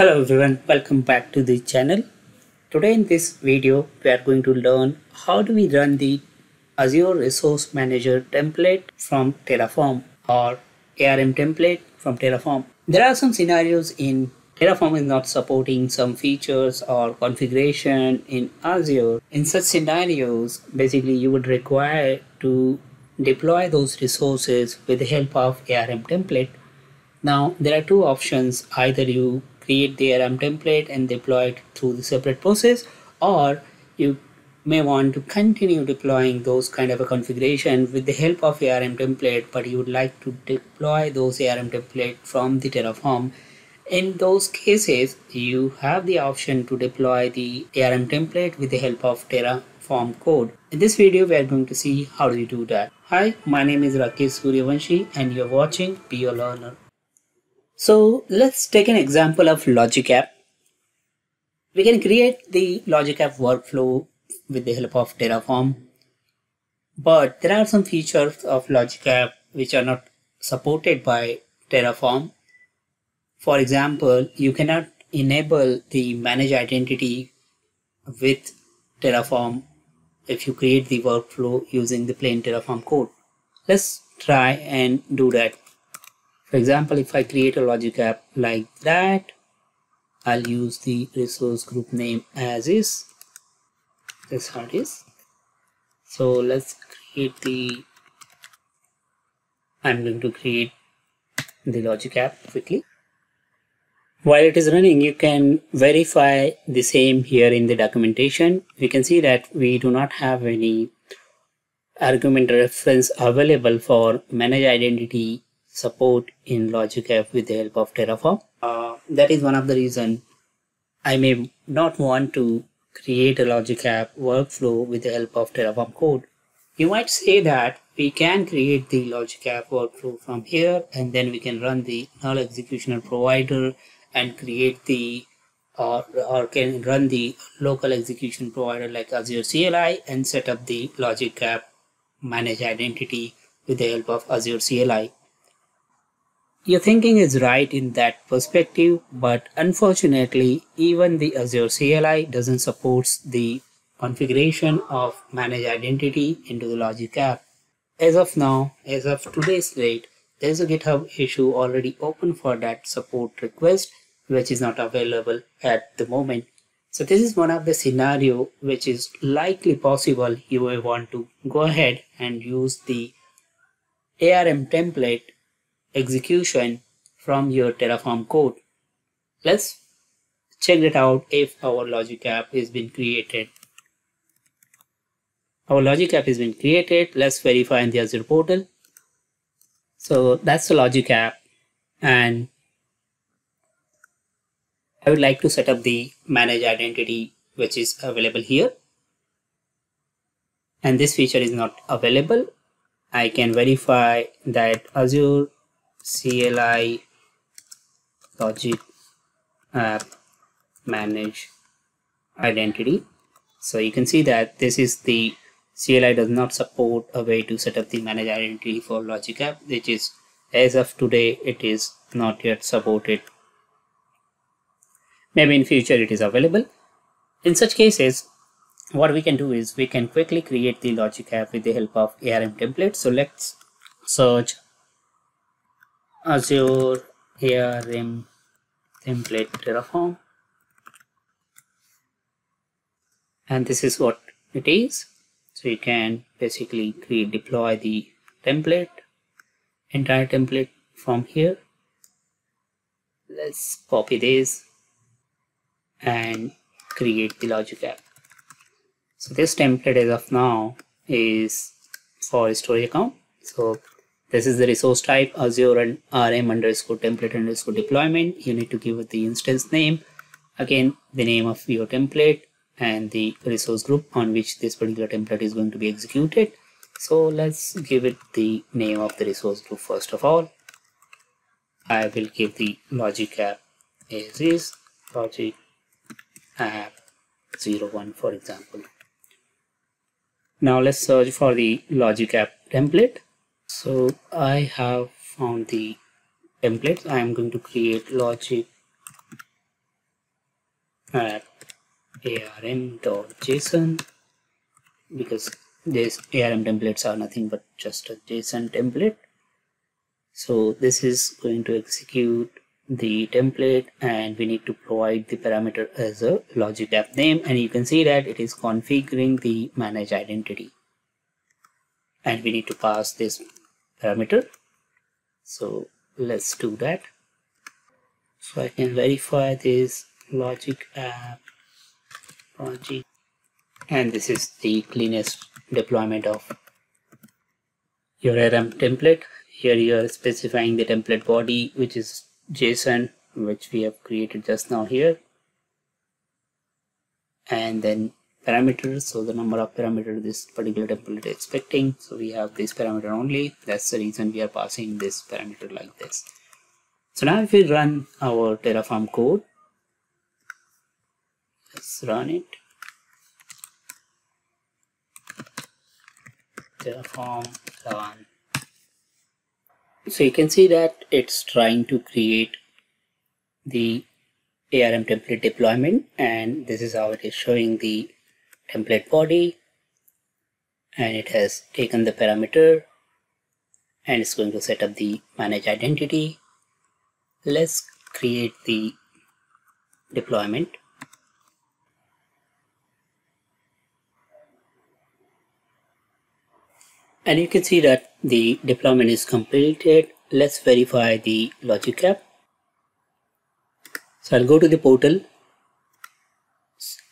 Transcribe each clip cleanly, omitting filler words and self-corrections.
Hello everyone, welcome back to the channel. Today in this video, we are going to learn how do we run the Azure Resource Manager template from Terraform or ARM template from Terraform. There are some scenarios in Terraform is not supporting some features or configuration in Azure. In such scenarios, basically you would require to deploy those resources with the help of ARM template. Now there are two options, either you create the ARM template and deploy it through the separate process, or you may want to continue deploying those kind of a configuration with the help of ARM template, but you would like to deploy those ARM template from the Terraform. In those cases, you have the option to deploy the ARM template with the help of Terraform code. In this video, we are going to see how do you do that. Hi, my name is Rakesh Suryavanshi and you're watching Be a Learner. So let's take an example of Logic App. We can create the Logic App workflow with the help of Terraform, but there are some features of Logic App which are not supported by Terraform. For example, you cannot enable the manage identity with Terraform if you create the workflow using the plain Terraform code. Let's try and do that. For example, if I create a Logic App like that, I'll use the resource group name as is. That's how it is. So let's create I'm going to create the Logic App quickly. While it is running, you can verify the same here in the documentation. We can see that we do not have any argument reference available for manage identity support in Logic App with the help of Terraform. That is one of the reasons I may not want to create a Logic App workflow with the help of Terraform code. You might say that we can create the Logic App workflow from here, and then we can run the null executioner provider and create the or can run the local execution provider like Azure CLI and set up the Logic App manage identity with the help of Azure CLI. Your thinking is right in that perspective, but unfortunately, even the Azure CLI doesn't support the configuration of manage identity into the Logic App. As of now, as of today's date, there is a GitHub issue already open for that support request, which is not available at the moment. So this is one of the scenario which is likely possible. You may want to go ahead and use the ARM template execution from your Terraform code. Let's check it out if our Logic App has been created. Our Logic App has been created. Let's verify in the Azure portal. So that's the Logic App, and I would like to set up the manage identity which is available here, and this feature is not available. I can verify that Azure CLI Logic App manage identity. So you can see that this is the CLI does not support a way to set up the manage identity for Logic App, which is as of today it is not yet supported. Maybe in future it is available. In such cases, what we can do is we can quickly create the Logic App with the help of ARM template. So let's search Azure ARM template Terraform, and this is what it is. So you can basically deploy the entire template from here. Let's copy this and create the Logic App. So this template as of now is for storage account. So this is the resource type Azure and RM underscore template underscore deployment. You need to give it the instance name, again the name of your template and the resource group on which this particular template is going to be executed. So let's give it the name of the resource group first of all. I will give the Logic App as is Logic App 01 for example. Now let's search for the Logic App template. So I have found the templates. I am going to create Logic at arm.json, because this ARM templates are nothing but just a JSON template. So this is going to execute the template, and we need to provide the parameter as a logic app name, and you can see that it is configuring the manage identity, and we need to pass this parameter. So let's do that. So I can verify this logic app project, and this is the cleanest deployment of your ARM template. Here you are specifying the template body, which is JSON, which we have created just now here, and then parameters, so the number of parameters this particular template is expecting. So we have this parameter only. That's the reason we are passing this parameter like this. So now if we run our Terraform code, let's run it. Terraform run. So you can see that it's trying to create the ARM template deployment, and this is how it is showing the template body, and it has taken the parameter and it's going to set up the manage identity. Let's create the deployment. And you can see that the deployment is completed. Let's verify the logic app. So I'll go to the portal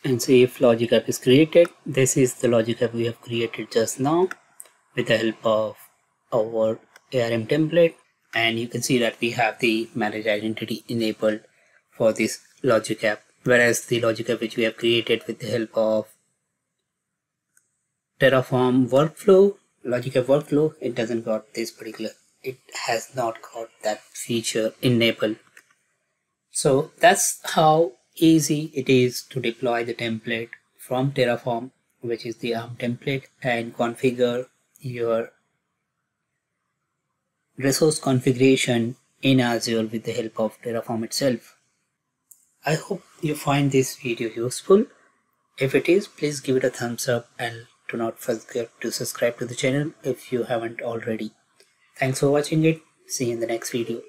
and see if logic app is created. This is the logic app we have created just now with the help of our ARM template, and you can see that we have the manage identity enabled for this logic app, whereas the logic app which we have created with the help of Terraform workflow, logic app workflow, it doesn't got this particular, it has not got that feature enabled. So that's how easy it is to deploy the template from Terraform, which is the ARM template, and configure your resource configuration in Azure with the help of Terraform itself. I hope you find this video useful. If it is, please give it a thumbs up and do not forget to subscribe to the channel if you haven't already. Thanks for watching it. See you in the next video.